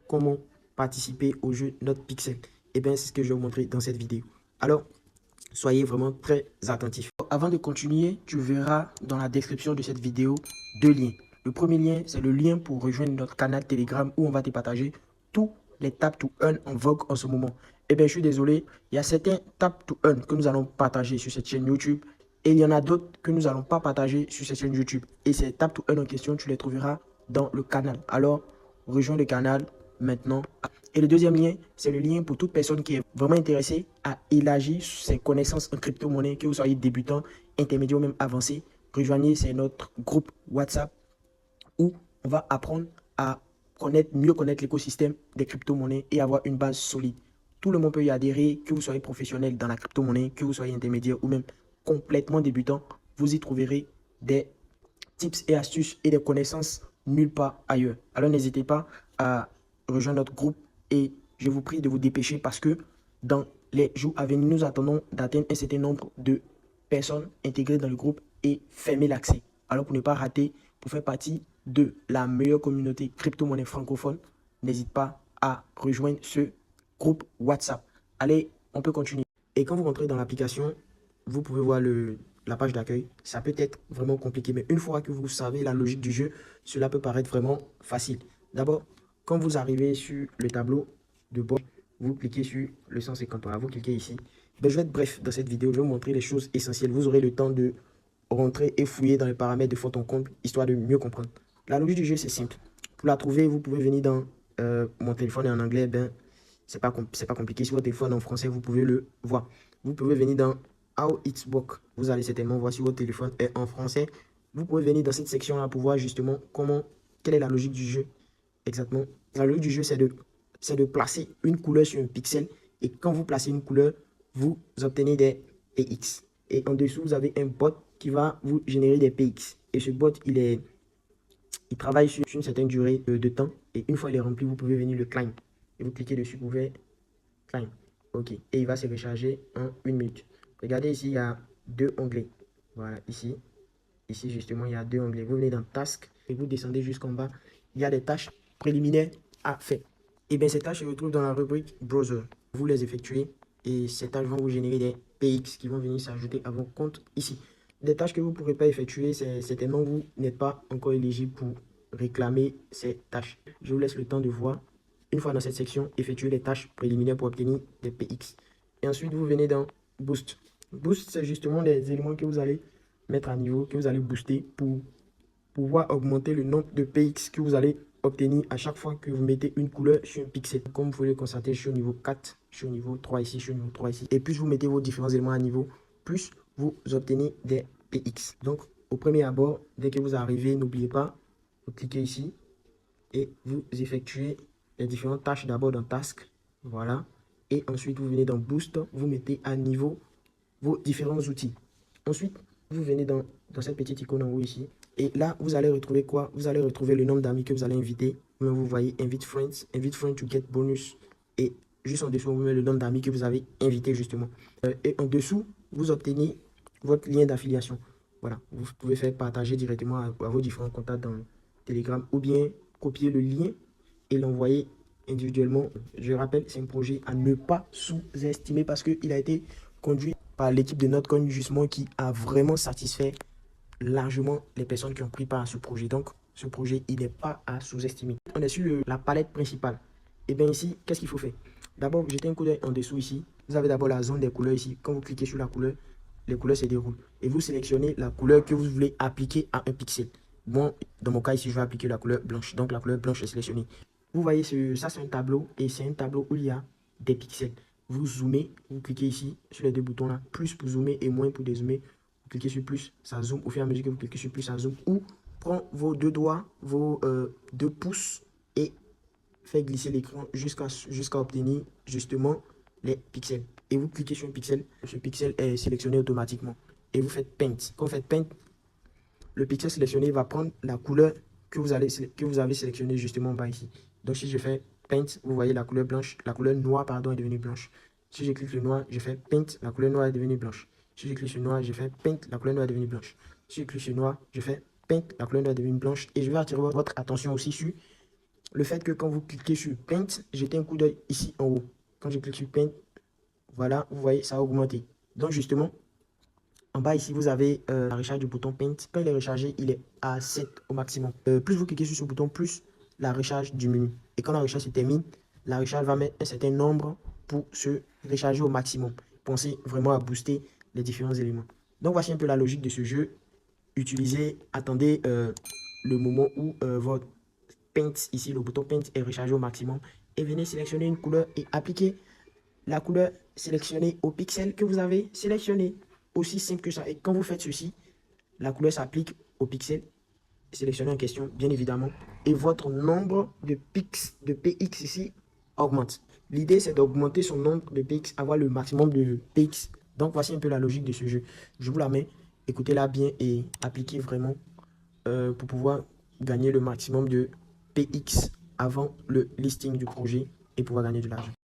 comment participer au jeu NotePixel. Et bien, c'est ce que je vais vous montrer dans cette vidéo. Alors, soyez vraiment très attentifs. Avant de continuer, tu verras dans la description de cette vidéo deux liens. Le premier lien, c'est le lien pour rejoindre notre canal Telegram où on va te partager tous les Tap to Earn en vogue en ce moment. Eh bien, je suis désolé, il y a certains Tap to Earn que nous allons partager sur cette chaîne YouTube et il y en a d'autres que nous n'allons pas partager sur cette chaîne YouTube. Et ces Tap to Earn en question, tu les trouveras dans le canal. Alors, rejoins le canal maintenant. Et le deuxième lien, c'est le lien pour toute personne qui est vraiment intéressée à élargir ses connaissances en crypto-monnaie, que vous soyez débutant, intermédiaire ou même avancé. Rejoignez, c'est notre groupe WhatsApp où on va apprendre à mieux connaître l'écosystème des crypto-monnaies et avoir une base solide. Tout le monde peut y adhérer, que vous soyez professionnel dans la crypto-monnaie, que vous soyez intermédiaire ou même complètement débutant. Vous y trouverez des tips et astuces et des connaissances nulle part ailleurs. Alors n'hésitez pas à rejoindre notre groupe et je vous prie de vous dépêcher parce que dans les jours à venir, nous attendons d'atteindre un certain nombre de personnes intégrées dans le groupe et fermer l'accès. Alors pour ne pas rater, pour faire partie de la meilleure communauté crypto-monnaie francophone, n'hésite pas à rejoindre ce groupe WhatsApp. Allez, on peut continuer. Et quand vous rentrez dans l'application, vous pouvez voir la page d'accueil. Ça peut être vraiment compliqué, mais une fois que vous savez la logique du jeu, cela peut paraître vraiment facile. D'abord, quand vous arrivez sur le tableau de bord, vous cliquez sur le 150. Voilà, vous cliquez ici. Ben, je vais être bref dans cette vidéo. Je vais vous montrer les choses essentielles. Vous aurez le temps de rentrer et fouiller dans les paramètres de votre compte, histoire de mieux comprendre. La logique du jeu, c'est simple. Pour la trouver, vous pouvez venir dans mon téléphone est en anglais, ben, c'est pas compliqué. Si votre téléphone est en français, vous pouvez le voir. Vous pouvez venir dans How It Works. Vous allez certainement voir si votre téléphone est en français. Vous pouvez venir dans cette section-là pour voir justement quelle est la logique du jeu. Exactement. La logique du jeu, c'est de placer une couleur sur un pixel. Et quand vous placez une couleur, vous obtenez des PX. Et en dessous, vous avez un bot qui va vous générer des PX. Et ce bot, il travaille sur une certaine durée de temps. Et une fois il est rempli, vous pouvez venir le climb. Et vous cliquez dessus, vous pouvez climb. OK. Et il va se recharger en 1 minute. Regardez ici, il y a deux onglets. Voilà, ici. Ici, justement, il y a deux onglets. Vous venez dans Task et vous descendez jusqu'en bas. Il y a des tâches préliminaires à faire. Et bien, ces tâches se retrouvent dans la rubrique Browser. Vous les effectuez et ces tâches vont vous générer des PX qui vont venir s'ajouter à vos comptes ici. Des tâches que vous ne pourrez pas effectuer, c'est certainement vous n'êtes pas encore éligible pour réclamer ces tâches. Je vous laisse le temps de voir. Une fois dans cette section, effectuez les tâches préliminaires pour obtenir des PX. Et ensuite, vous venez dans Boost. Boost, c'est justement les éléments que vous allez mettre à niveau, que vous allez booster pour pouvoir augmenter le nombre de PX que vous allez obtenir à chaque fois que vous mettez une couleur sur un pixel. Comme vous pouvez le constater, je suis au niveau 4, je suis au niveau 3 ici, je suis au niveau 3 ici. Et plus vous mettez vos différents éléments à niveau, plus vous obtenez des PX. Donc, au premier abord, dès que vous arrivez, n'oubliez pas, vous cliquez ici et vous effectuez les différentes tâches d'abord dans Task. Voilà. Et ensuite, vous venez dans Boost, vous mettez à niveau vos différents outils. Ensuite, vous venez dans cette petite icône en haut ici. Et là, vous allez retrouver quoi? Vous allez retrouver le nombre d'amis que vous allez inviter. Vous voyez Invite Friends to get bonus. Et juste en dessous, vous mettez le nombre d'amis que vous avez invité justement. Et en dessous, vous obtenez votre lien d'affiliation. Voilà, vous pouvez faire partager directement à vos différents contacts dans Telegram ou bien copier le lien et l'envoyer individuellement. Je rappelle, c'est un projet à ne pas sous-estimer parce qu'il a été conduit par l'équipe de Notcoin justement qui a vraiment satisfait largement les personnes qui ont pris part à ce projet. Donc, ce projet, il n'est pas à sous-estimer. On est sur la palette principale. Et bien ici, qu'est-ce qu'il faut faire? D'abord, jetez un coup d'œil en dessous ici. Vous avez d'abord la zone des couleurs ici. Quand vous cliquez sur la couleur, les couleurs se déroulent. Et vous sélectionnez la couleur que vous voulez appliquer à un pixel. Bon, dans mon cas ici, je vais appliquer la couleur blanche. Donc, la couleur blanche est sélectionnée. Vous voyez, ça c'est un tableau et c'est un tableau où il y a des pixels. Vous zoomez, vous cliquez ici sur les deux boutons là, plus pour zoomer et moins pour dézoomer. Vous cliquez sur plus, ça zoome. Au fur et à mesure que vous cliquez sur plus, ça zoome. Ou prends vos deux doigts, vos deux pouces et fait glisser l'écran jusqu'à obtenir justement les pixels. Et vous cliquez sur un pixel, ce pixel est sélectionné automatiquement. Et vous faites Paint. Quand vous faites Paint, le pixel sélectionné va prendre la couleur que vous avez sélectionnée justement en bas ici. Donc si je fais Paint, vous voyez la couleur blanche, la couleur noire pardon est devenue blanche. Si je clique sur noir, je fais Paint, la couleur noire est devenue blanche. Si je clique sur noir, je fais Paint, la couleur noire est devenue blanche. Si je clique sur noir, je fais Paint, la couleur noire est devenue blanche. Et je vais attirer votre attention aussi sur le fait que quand vous cliquez sur Paint, jetez un coup d'œil ici en haut. Quand je clique sur Paint, voilà, vous voyez, ça a augmenté. Donc justement, en bas ici, vous avez la recharge du bouton Paint. Quand il est rechargé, il est à 7 au maximum. Plus vous cliquez sur ce bouton, plus la recharge diminue. Et quand la recharge se termine, la recharge va mettre un certain nombre pour se recharger au maximum. Pensez vraiment à booster les différents éléments. Donc voici un peu la logique de ce jeu. Utilisez, attendez le moment où votre Paint, ici le bouton Paint est rechargé au maximum. Et venez sélectionner une couleur et appliquer la couleur sélectionnée au pixel que vous avez sélectionné. Aussi simple que ça. Et quand vous faites ceci, la couleur s'applique au pixel sélectionné en question, bien évidemment. Et votre nombre de px ici augmente. L'idée, c'est d'augmenter son nombre de px, avoir le maximum de px. Donc, voici un peu la logique de ce jeu. Je vous la mets, écoutez-la bien et appliquez vraiment pour pouvoir gagner le maximum de px avant le listing du projet et pouvoir gagner de l'argent.